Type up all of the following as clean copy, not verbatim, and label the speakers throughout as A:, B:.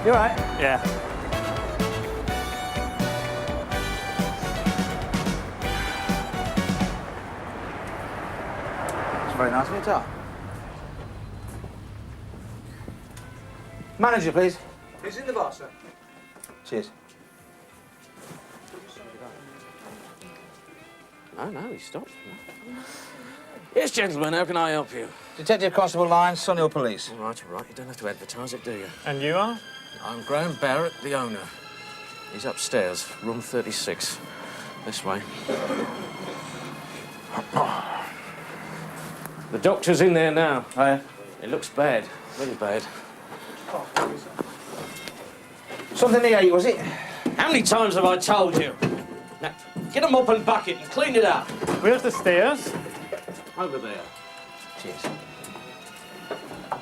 A: You all right?
B: Yeah.
A: It's very nice of you, Tosh. Manager, please.
C: He's in the bar, sir.
A: Cheers.
D: No, he stopped. Yes, gentlemen, how can I help you?
A: Detective Constable Lyons, Sunhill Police.
D: All right. You don't have to advertise it, do you?
B: And you are?
D: I'm Graham Barrett, the owner. He's upstairs, room 36. This way. The doctor's in there now.
A: Oh, yeah?
D: It looks bad, really bad.
A: Something he ate, was it?
D: How many times have I told you? Now, get a mop and bucket and clean it up.
B: Where's the stairs?
D: Over there.
A: Cheers.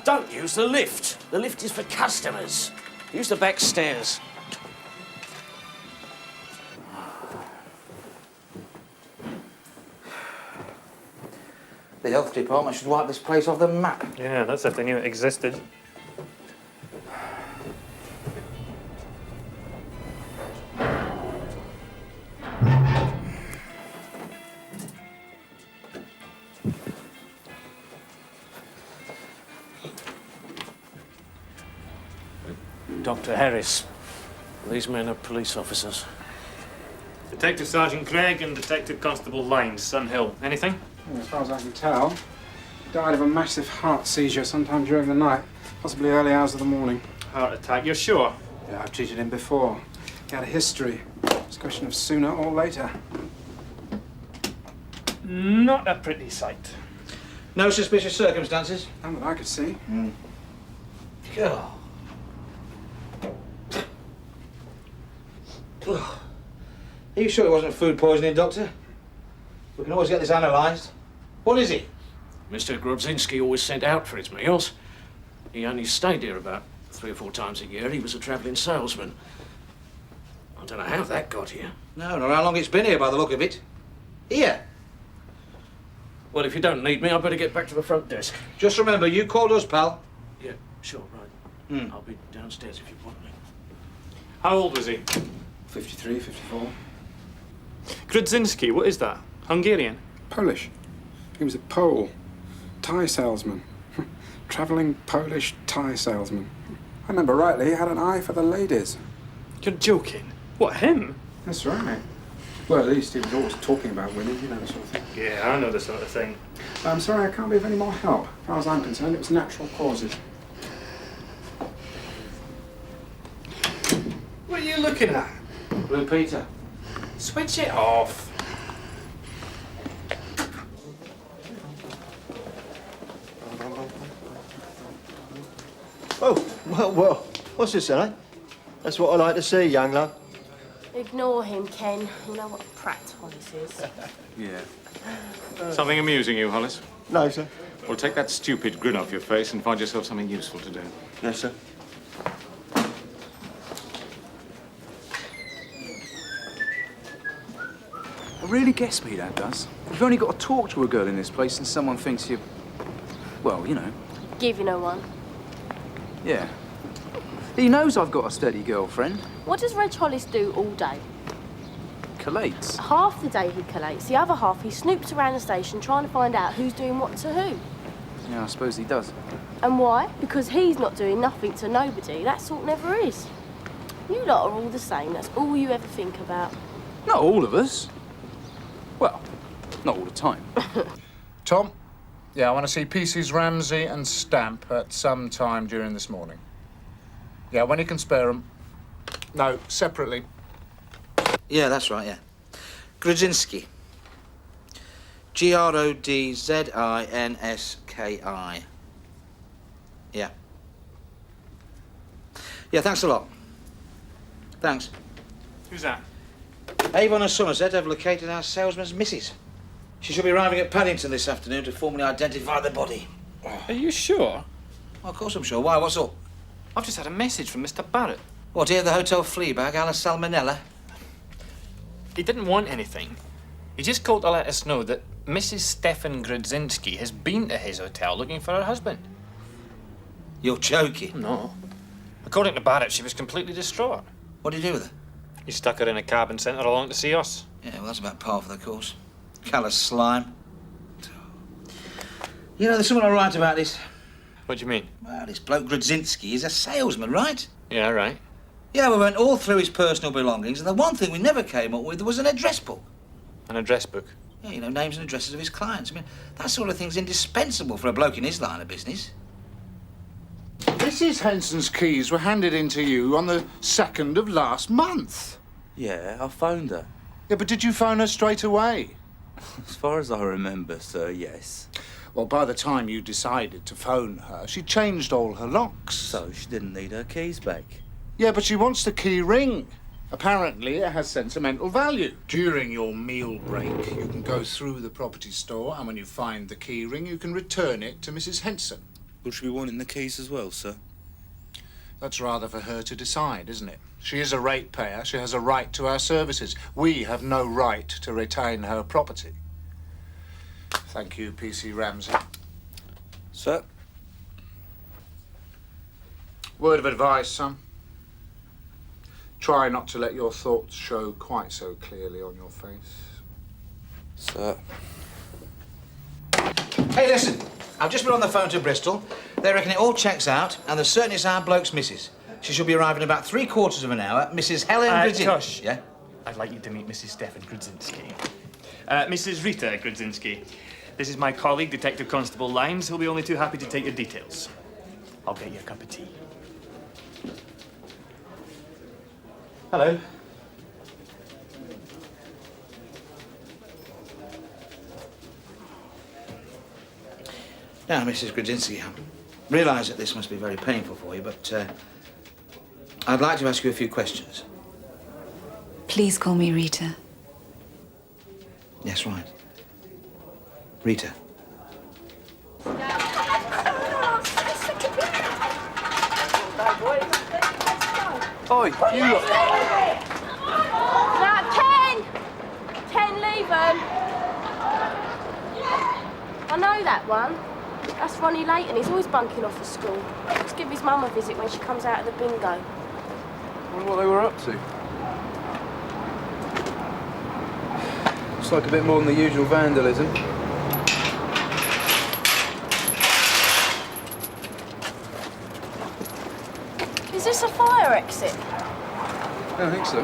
D: Don't use the lift. The lift is for customers. Use the back stairs.
A: The health department should wipe this place off the map.
B: Yeah, that's if they knew it existed.
D: Dr. Harris. These men are police officers.
B: Detective Sergeant Craig and Detective Constable Lyons, Sunhill. Anything?
E: Well, as far as I can tell, he died of a massive heart seizure sometime during the night, possibly early hours of the morning.
B: Heart attack, you're sure?
E: Yeah, I've treated him before. He had a history. It's a question of sooner or later.
B: Not a pretty sight.
A: No suspicious circumstances?
E: None that I could see.
A: God. Are you sure it wasn't food poisoning, Doctor? We can always get this analysed. What is it?
D: Mr. Grudzinski always sent out for his meals. He only stayed here about 3 or 4 times a year. He was a travelling salesman. I don't know how that got here.
A: No, not how long it's been here by the look of it. Here.
D: Well, if you don't need me, I'd better get back to the front desk.
A: Just remember, you called us, pal.
D: Yeah, sure, right. I'll be downstairs if you want me.
B: How old was he?
E: 53, 54.
B: Grudzinski, what is that? Hungarian?
E: Polish. He was a Pole. Tie salesman. Travelling Polish tie salesman. I remember rightly, he had an eye for the ladies.
B: You're joking. What, him?
E: That's right. Well, at least he was always talking about women, you know, the sort of thing.
B: Yeah, I know the sort of thing.
E: I'm sorry, I can't be of any more help. As far as I'm concerned, it was natural causes.
B: What are you looking at?
A: Blue Peter.
B: Switch it off.
C: Oh, well, what's this, eh? That's what I like to see, young love.
F: Ignore him, Ken. You know what a prat Hollis is.
G: Yeah. Something amusing you, Hollis?
C: No, sir.
G: Well, take that stupid grin off your face and find yourself something useful to do.
C: Yes, sir.
H: It really gets me, that does. You've only got to talk to a girl in this place and someone thinks you... well, you know.
F: Give you one.
H: Yeah. He knows I've got a steady girlfriend.
F: What does Reg Hollis do all day?
H: Collates.
F: Half the day he collates, the other half he snoops around the station trying to find out who's doing what to who.
H: Yeah, I suppose he does.
F: And why? Because he's not doing nothing to nobody. That sort never is. You lot are all the same. That's all you ever think about.
H: Not all of us. Well, not all the time.
I: Tom? Yeah, I want to see PCs Ramsey and Stamp at some time during this morning. Yeah, when you can spare them. No, separately.
A: Yeah, that's right, yeah. Grudzinski. Grodzinski. Yeah. Yeah, thanks a lot. Thanks.
B: Who's that?
A: Avon and Somerset have located our salesman's missus. She should be arriving at Paddington this afternoon to formally identify the body.
J: Are you sure?
A: Well, of course I'm sure. Why? What's up?
J: I've just had a message from Mr. Barrett.
A: What, here at the Hotel Fleabag, Alice Salmonella?
J: He didn't want anything. He just called to let us know that Mrs. Stefan Grudzinski has been to his hotel looking for her husband.
A: You're joking.
J: No. I According to Barrett, she was completely distraught.
A: What did you do with her?
J: He stuck her in a cab and sent her along to see us.
A: Yeah, well, that's about par for the course. Callous slime. You know, there's something I write about this.
J: What do you mean?
A: Well, this bloke Grudzinski is a salesman, right?
J: Yeah, right.
A: Yeah, we went all through his personal belongings, and the one thing we never came up with was an address book.
J: An address book?
A: Yeah, you know, names and addresses of his clients. I mean, that sort of thing's indispensable for a bloke in his line of business.
I: Mrs. Henson's keys were handed in to you on the 2nd of last month.
K: Yeah, I phoned her.
I: Yeah, but did you phone her straight away?
K: As far as I remember, sir, yes.
I: Well, by the time you decided to phone her, she'd changed all her locks.
K: So she didn't need her keys back.
I: Yeah, but she wants the key ring. Apparently, it has sentimental value. During your meal break, you can go through the property store, and when you find the key ring, you can return it to Mrs. Henson.
K: Will she be wanting the keys as well, sir?
I: That's rather for her to decide, isn't it? She is a ratepayer. She has a right to our services. We have no right to retain her property. Thank you, P.C. Ramsey.
K: Sir?
I: Word of advice, son. Try not to let your thoughts show quite so clearly on your face.
K: Sir?
A: Hey, listen. I've just been on the phone to Bristol. They reckon it all checks out, and there's certainly it's our bloke's missus. She should be arriving in about 3/4 of an hour. Mrs. Helen Grudzinski.
J: Tosh.
A: Yeah?
J: I'd like you to meet Mrs. Stefan Grudzinski. Mrs. Rita Grudzinski. This is my colleague, Detective Constable Lyons, who'll be only too happy to take your details. I'll get you a cup of tea.
A: Hello. Now, Mrs. Grudzinski, I realise that this must be very painful for you, but I'd like to ask you a few questions.
L: Please call me Rita.
A: Yes, right. Rita.
H: Oi, you lot.
F: Now, Ken! Ken, leave 'em. I know that one. That's Ronnie Layton. He's always bunking off at school. Let's give his mum a visit when she comes out of the bingo.
H: I wonder what they were up to. Looks like a bit more than the usual vandalism.
F: Is this a fire exit?
H: I don't think so.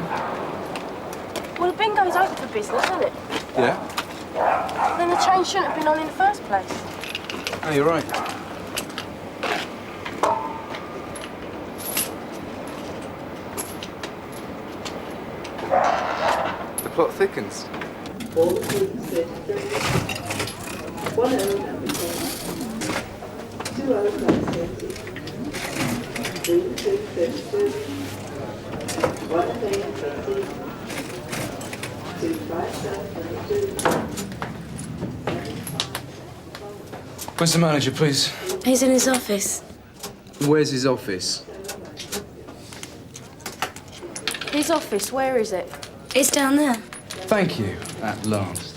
F: Well, the bingo's open for business, isn't it?
H: Yeah?
F: Then the train shouldn't have been on in the first place.
H: Oh, you're right. The plot thickens.
M: All the students registered. 1 hour application. 2 hours class 2 32. 1 day 20. 2 5
H: Where's the manager, please?
F: He's in his office.
H: Where's his office?
F: His office, where is it?
L: It's down there.
H: Thank you, at last.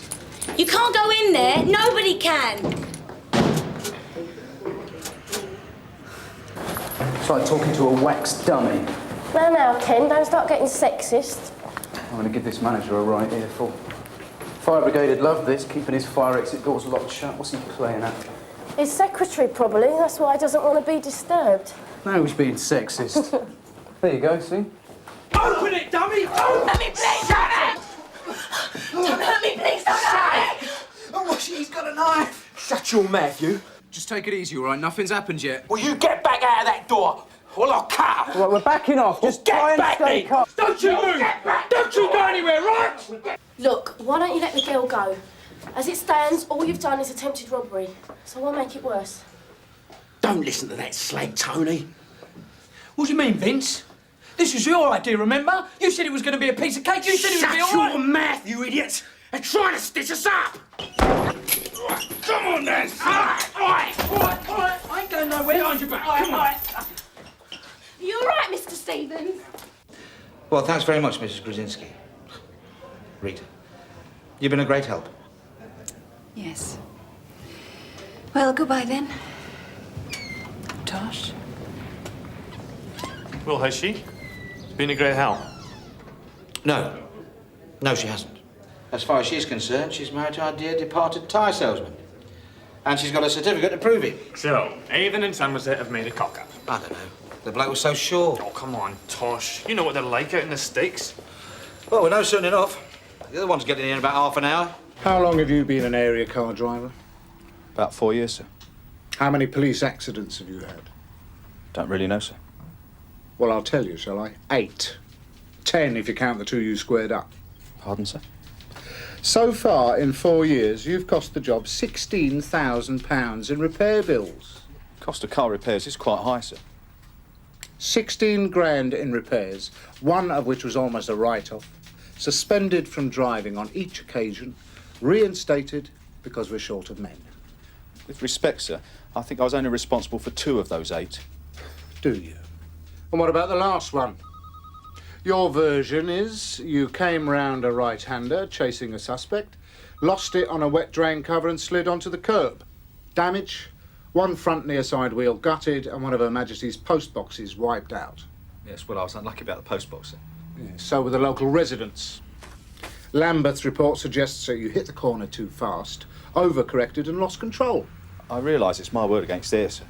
L: You can't go in there. Nobody can.
H: It's like talking to a wax dummy.
F: Now, Ken, don't start getting sexist.
H: I'm going to give this manager a right earful. Fire brigade would love this, keeping his fire exit doors locked shut. What's he playing at?
F: His secretary, probably. That's why he doesn't want to be disturbed.
H: No, he's being sexist. There you go, see?
M: Open it, dummy! Open it, please! Shut it! Don't hurt me, please, don't hurt me!
A: Oh, he's got a knife.
H: Shut your mouth, you. Just take it easy, all right? Nothing's happened yet.
M: Will you get back out of that door? Well, I'll cut!
H: All right, we're backing off. Just try and stay calm.
M: Don't you move! Don't you go anywhere, right?
F: Look, why don't you let the girl go? As it stands, all you've done is attempted robbery. So why make it worse?
M: Don't listen to that slag, Tony. What do you mean, Vince? This was your idea, remember? You said it was going to be a piece of cake. You said it would be all right. Shut your mouth, you idiot! They're trying to stitch us up! Come on, then! All right. I ain't going nowhere. Behind your back. Come on.
L: You all right, Mr. Stevens?
A: Well, thanks very much, Mrs. Grudzinski. Rita, you've been a great help.
L: Yes. Well, goodbye then. Tosh.
J: Well, has she? Been a great help?
A: No. No, she hasn't. As far as she's concerned, she's married to our dear departed tie salesman. And she's got a certificate to prove it.
J: So, Avon and Somerset have made a cock-up.
A: I don't know. The bloke was so sure.
J: Oh, come on, Tosh. You know what they're like out in the sticks.
A: Well, we know soon enough. The other one's getting in about half an hour.
I: How long have you been an area car driver?
H: About 4 years, sir.
I: How many police accidents have you had?
H: Don't really know, sir.
I: Well, I'll tell you, shall I? 8. 10 if you count the 2 you squared up.
H: Pardon, sir?
I: So far, in 4 years, you've cost the job £16,000 in repair bills.
H: Cost of car repairs is quite high, sir.
I: 16 grand in repairs, one of which was almost a write-off, suspended from driving on each occasion, reinstated because we're short of men.
H: With respect, sir, I think I was only responsible for 2 of those 8.
I: Do you? And what about the last one? Your version is you came round a right-hander chasing a suspect, lost it on a wet drain cover and slid onto the curb. Damage, one front near side wheel gutted and one of Her Majesty's post boxes wiped out.
H: Yes, well, I was unlucky about the post box, sir.
I: Yes, so were the local residents. Lambeth's report suggests that you hit the corner too fast, overcorrected and lost control.
H: I realise it's my word against theirs, sir.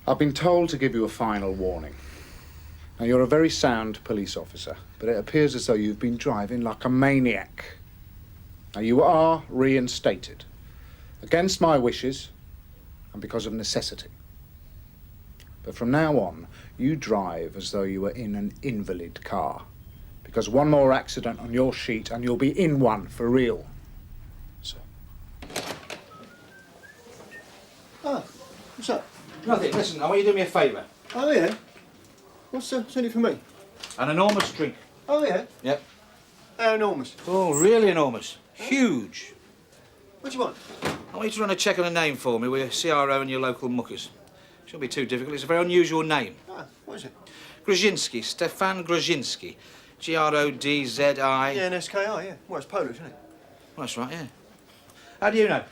I: I've been told to give you a final warning. Now, you're a very sound police officer, but it appears as though you've been driving like a maniac. Now, you are reinstated, against my wishes and because of necessity. But from now on, you drive as though you were in an invalid car, because one more accident on your sheet and you'll be in one for real.
H: Sir.
C: Oh, what's up?
A: Nothing. Listen, I want you to do me a favour.
C: Oh, yeah? What's in it for me?
A: An enormous drink.
C: Oh, yeah?
A: Yep.
C: How enormous?
A: Oh, really enormous. Huge.
C: What do you want?
A: I want you to run a check on a name for me with your CRO and your local muckers. Shouldn't be too difficult. It's a very unusual name.
C: Ah, what is it?
A: Grzyński. Stefan Grzyński. Grodzi.
C: Yeah, an SKI, yeah. Well, it's Polish, isn't it?
A: Well, that's right, yeah. How do you know?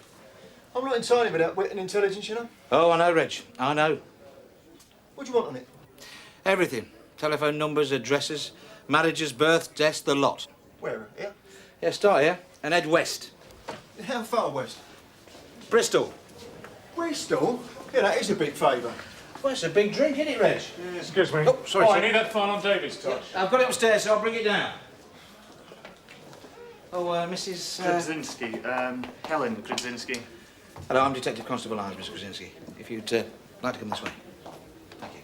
C: I'm not entirely without wit and intelligence, you know.
A: Oh, I know, Reg. I know.
C: What do you want on it?
A: Everything. Telephone numbers, addresses, marriages, births, deaths, the lot.
C: Where? Here?
A: Yeah, start here and head west.
C: How far west?
A: Bristol.
C: Bristol? Yeah, that is a big favour.
A: Well, it's a big drink, isn't it, Reg?
C: Yeah.
B: Excuse me.
A: Oh, sorry,
B: I
A: sir.
B: need that file on David's, Tosh.
A: I've got it upstairs, so I'll bring it down. Oh, Mrs...
J: Grudzinski. Helen Grudzinski.
A: Hello, I'm Detective Constable Lyons, Mr. Grzyński. If you'd like to come this way. Thank you.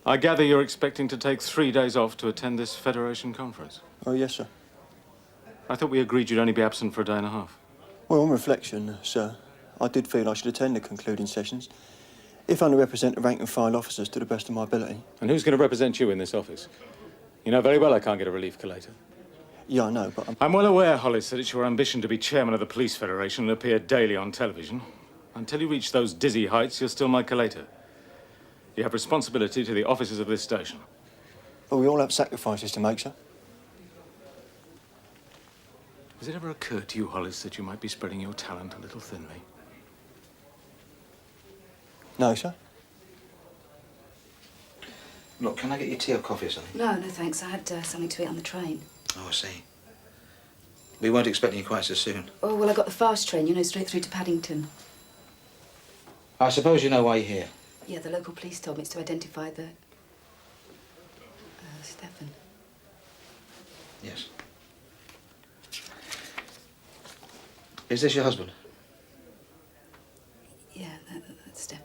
G: I gather you're expecting to take 3 days off to attend this Federation conference.
C: Oh, yes, sir.
G: I thought we agreed you'd only be absent for a day and a half.
C: Well, on reflection, sir, I did feel I should attend the concluding sessions, if only represent the rank and file officers to the best of my ability.
G: And who's going to represent you in this office? You know very well I can't get a relief collator.
C: Yeah, I know, but
G: I'm well aware, Hollis, that it's your ambition to be chairman of the Police Federation and appear daily on television. Until you reach those dizzy heights, you're still my collator. You have responsibility to the officers of this station.
C: But we all have sacrifices to make, sir.
G: Has it ever occurred to you, Hollis, that you might be spreading your talent a little thinly?
C: No, sir.
A: Look, can I get you tea or coffee or something?
L: No, no thanks. I had something to eat on the train.
A: Oh, I see. We weren't expecting you quite so soon.
L: Oh, well, I got the fast train, you know, straight through to Paddington.
A: I suppose you know why you're here.
L: Yeah, the local police told me it's to identify the... Stefan.
A: Yes. Is this your husband?
L: Yeah, that's Stefan.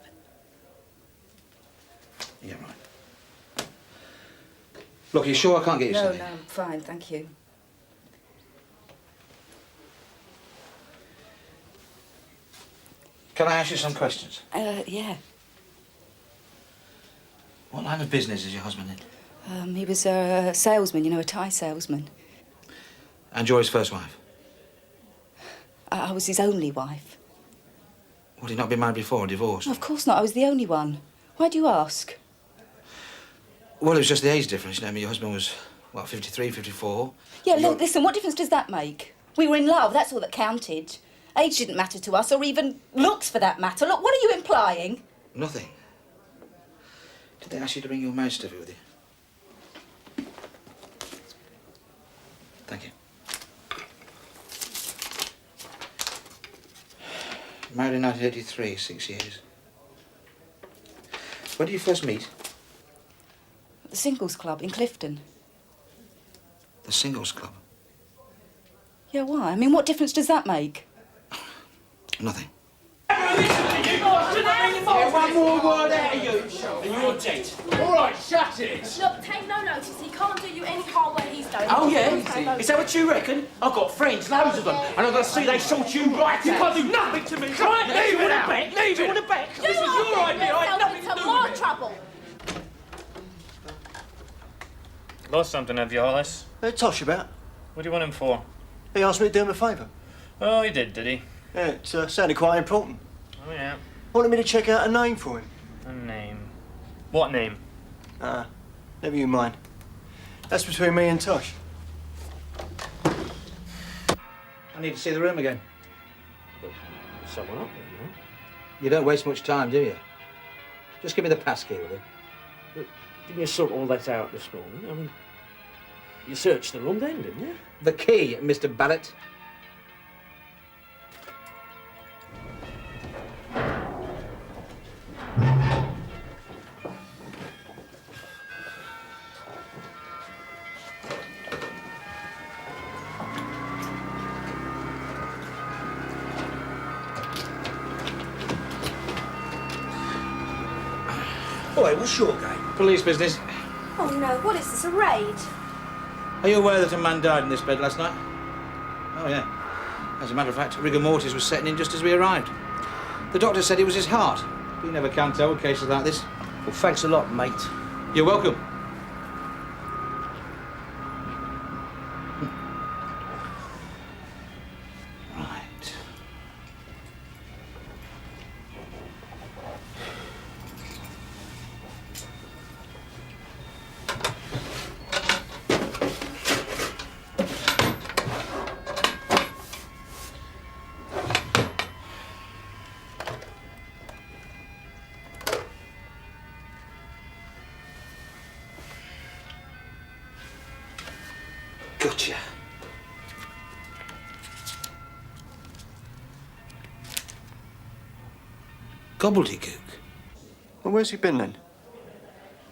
A: Yeah, right. Look, you sure I can't get you
L: No,
A: something?
L: no, I'm fine, thank you.
A: Can I ask you some questions?
L: Yeah.
A: What line of business is your husband in?
L: He was a salesman, you know, a tie salesman.
A: And you're his first wife?
L: I was his only wife.
A: Would he not been married before or divorced?
L: No, of course not. I was the only one. Why do you ask?
A: Well, it was just the age difference. You know, I mean, your husband was What, 53, 54?
L: Yeah, look, listen, what difference does that make? We were in love, that's all that counted. Age didn't matter to us, or even looks for that matter. Look, what are you implying?
A: Nothing. Did they ask you to bring your marriage certificate with you? Thank you. Married in 1983, 6 years. When did you first meet?
L: At the Singles Club in Clifton.
A: The Singles Club?
L: Yeah, why? I mean, what difference does that make?
A: Nothing.
M: One more word out of you, and you're dead. All right, shut it.
F: Look, take no notice. He can't do you any harm where he's going.
M: Oh, yeah?
F: Take no
M: Is that what you reckon? I've got friends, loads of them, and I'm going to see they sort you right out. You can't do nothing to me. Right, leave it out. Leave it. Do you want to bet? This is your idea. I had nothing to do
F: more
M: with it.
F: trouble.
B: Lost something, have you, Ellis?
C: Tosh about.
B: What do you want him for?
C: He asked me to do him a favour.
B: Oh, he did he?
C: Yeah, it sounded quite important.
B: Oh, yeah.
C: Wanted me to check out a name for him.
B: A name. What name?
C: Never you mind. That's between me and Tosh.
A: I need to see the room again.
D: Someone up there, no?
A: You don't waste much time, do you? Just give me the passkey, will you?
D: Look, didn't you sort all that out this morning? I mean, you searched the room then, didn't you?
A: The key, Mr. Barrett.
M: Boy, what's your game?
A: Police business.
F: Oh no, what is this, a raid?
A: Are you aware that a man died in this bed last night? Oh, yeah. As a matter of fact, rigor mortis was setting in just as we arrived. The doctor said it was his heart. But you never can tell with cases like this.
M: Well, thanks a lot, mate.
A: You're welcome. Right. Gotcha. Gobbledygook.
C: Well, where's he been then?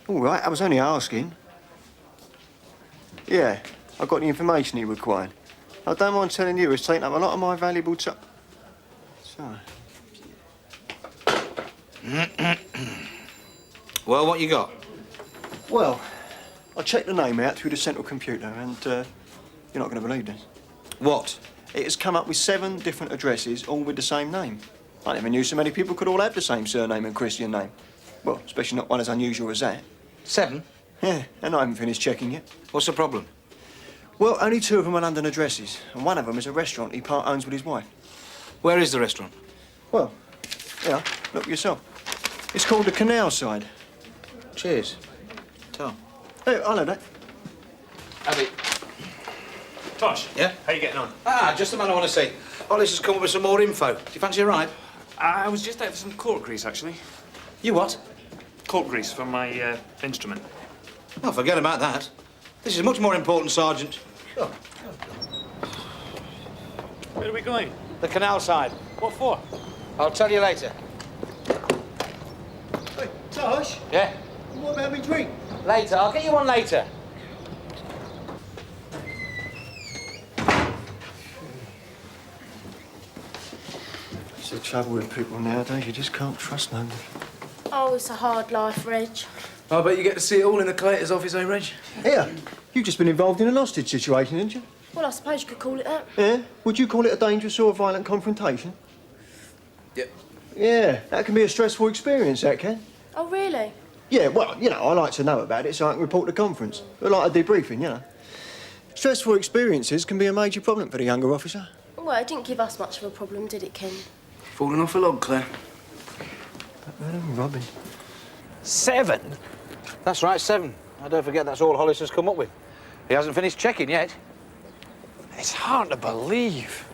C: All right, I was only asking. Yeah, I got the information he required. I don't mind telling you, it's taken up a lot of my valuable time. So.
A: Well, what you got?
C: Well, I checked the name out through the central computer, and you're not going to believe this.
A: What?
C: It has come up with 7 different addresses, all with the same name. I never knew so many people could all have the same surname and Christian name. Well, especially not one as unusual as that.
A: 7?
C: Yeah, and I haven't finished checking yet.
A: What's the problem?
C: Well, only 2 of them are London addresses, and one of them is a restaurant he part owns with his wife.
A: Where is the restaurant?
C: Well, yeah, look yourself. It's called the Canal Side.
A: Cheers. Tom.
C: Hey, hello, Dad.
A: Abby.
B: Tosh.
A: Yeah?
B: How you getting on?
A: Just the man I want to see. Ellis has come up with some more info. Do you fancy a ride?
B: I was just out for some cork grease, actually.
A: You what?
B: Cork grease for my instrument.
A: Oh, forget about that. This is much more important, Sergeant. Oh.
B: Where are we going?
A: The canal side.
B: What for?
A: I'll tell you later.
C: Hey, Tosh,
A: Yeah?
C: what about me drink?
A: Later. I'll get you one later.
C: It's the trouble with people nowadays, you just can't trust nobody.
F: Oh, it's a hard life, Reg.
H: I bet you get to see it all in the collector's office, eh, Reg?
C: Here, you've just been involved in an hostage situation, haven't you?
F: Well, I suppose you could call it that.
C: Yeah? Would you call it a dangerous or a violent confrontation?
H: Yep.
C: Yeah, that can be a stressful experience, that can.
F: Oh, really?
C: Yeah, well, you know, I like to know about it so I can report the conference. Like a debriefing, you know. Stressful experiences can be a major problem for the younger officer.
F: Well, it didn't give us much of a problem, did it, Ken?
H: Falling off a log, Claire.
C: Robin.
A: 7? That's right, 7. I don't forget that's all Hollis has come up with. He hasn't finished checking yet.
N: It's hard to believe.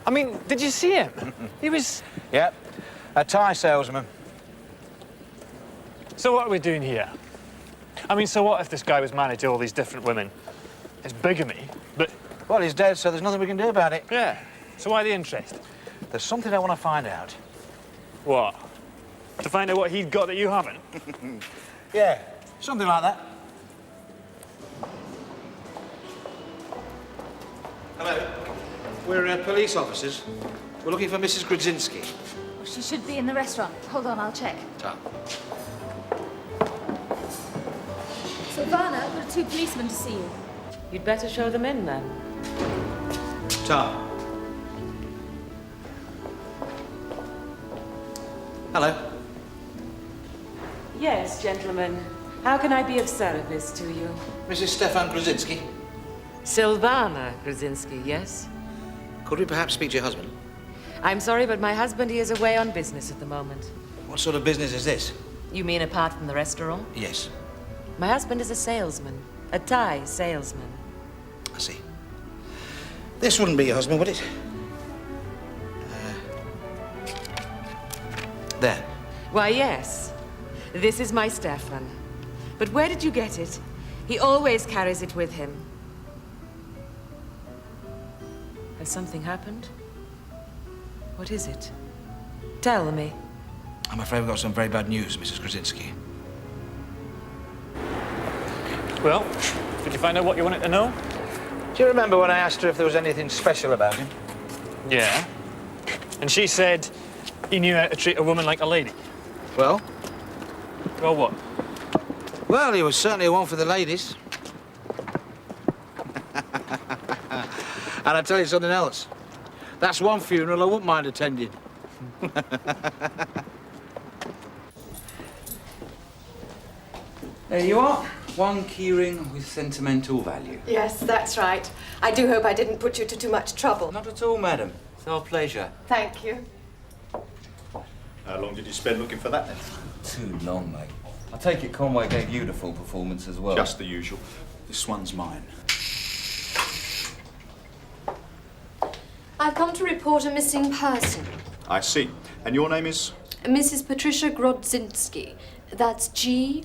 N: I mean, did you see him? He was...
A: Yep, a tie salesman.
N: So what are we doing here? I mean, so what if this guy was married to all these different women? It's bigamy, but...
A: Well, he's dead, so there's nothing we can do about it.
N: Yeah. So why the interest?
A: There's something I want to find out.
N: What? To find out what he'd got that you haven't?
A: Yeah, something like that. Hello. We're police officers. We're looking for Mrs. Grudzinski.
O: She should be in the restaurant. Hold on, I'll check.
A: Tom.
O: Silvana, there are 2 policemen to see you.
P: You'd better show them in, then.
A: Tom. Hello.
P: Yes, gentlemen. How can I be of service to you?
A: Mrs. Stefan Grudzinski.
P: Silvana Grudzinski, yes?
A: Could we perhaps speak to your husband?
P: I'm sorry, but my husband, he is away on business at the moment.
A: What sort of business is this?
P: You mean apart from the restaurant?
A: Yes.
P: My husband is a salesman. A tie salesman.
A: I see. This wouldn't be your husband, would it? There.
P: Why, yes. This is my Stefan. But where did you get it? He always carries it with him. Has something happened? What is it? Tell me.
A: I'm afraid we've got some very bad news, Mrs. Grudzinski.
N: Well, did you find out what you wanted to know?
A: Do you remember when I asked her if there was anything special about him?
N: Yeah. And she said he knew how to treat a woman like a lady.
A: Well?
N: Well, what?
A: Well, he was certainly one for the ladies. And I'll tell you something else. That's one funeral I wouldn't mind attending.
Q: There you are. One keyring with sentimental value.
R: Yes, that's right. I do hope I didn't put you to too much trouble.
Q: Not at all, madam. It's our pleasure.
R: Thank you.
S: How long did you spend looking for that then?
Q: Too long, mate. I take it Conway gave you the full performance as well.
S: Just the usual. This one's mine.
T: I've come to report a missing person.
S: I see. And your name is?
T: Mrs. Patricia Grodzinski. That's Grodzinski.